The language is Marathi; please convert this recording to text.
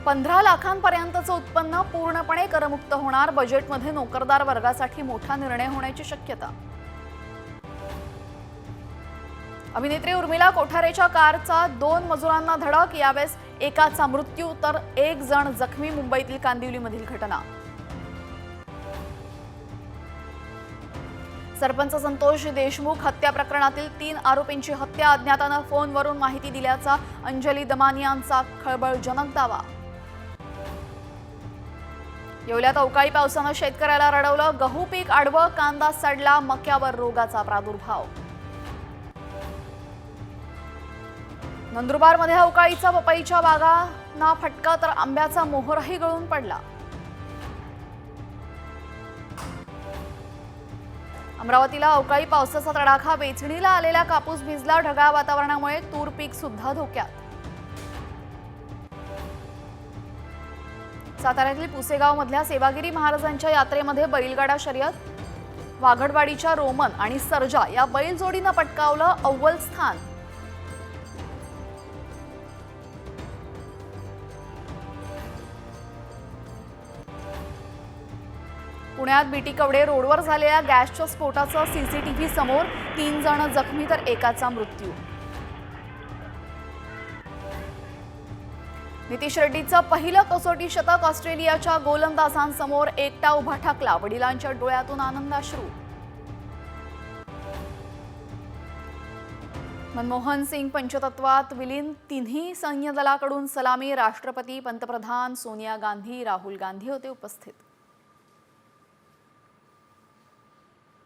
15 लाखांपर्यंतचं उत्पन्न पूर्णपणे करमुक्त होणार, बजेटमध्ये नोकरदार वर्गासाठी मोठा निर्णय होण्याची शक्यता। अभिनेत्री उर्मिला कोठारेच्या कारचा 2 मजुरांना धडक, यावेळेस एकाचा मृत्यू तर 1 जण जखमी, मुंबईतील कांदिवलीमधील घटना। सरपंच संतोष देशमुख हत्या प्रकरणातील 3 आरोपींची हत्या, अज्ञातानं फोनवरून माहिती दिल्याचा अंजली दमानियांचा खळबळजनक दावा। येवल्यात अवकाळी पावसानं शेतकऱ्याला रडवलं, गहू पीक आडवं, कांदा सडला, मक्यावर रोगाचा प्रादुर्भाव। नंदुरबारमध्ये अवकाळीचा पपईच्या बागांना फटका, तर आंब्याचा मोहरही गळून पडला। अमरावतीला अवकाळी पावसाचा तडाखा, वेचणीला आलेला कापूस भिजला, ढगाळ वातावरणामुळे तूर पीक सुद्धा धोक्यात। साताऱ्यातील पुसेगाव मधल्या सेवागिरी महाराजांच्या यात्रेमध्ये बैलगाडा शर्यत, वाघडवाडीच्या रोमन आणि सर्जा या बैलजोडीनं पटकावलं अव्वल स्थान। पुण्यात बीटी कवडे रोडवर झालेल्या गॅसच्या स्फोटाचं सीसीटीव्ही समोर, 3 जण जखमी तर एकाचा मृत्यू। नितीश रेड्डीचं पहिलं कसोटी शतक, ऑस्ट्रेलियाच्या गोलंदाजांसमोर एकटा उभा ठाकला, वडिलांच्या डोळ्यातून आनंदाश्रू। मनमोहन सिंग पंचतत्वात विलीन, तिन्ही सैन्य दलाकडून सलामी, राष्ट्रपती, पंतप्रधान, सोनिया गांधी, राहुल गांधी होते उपस्थित।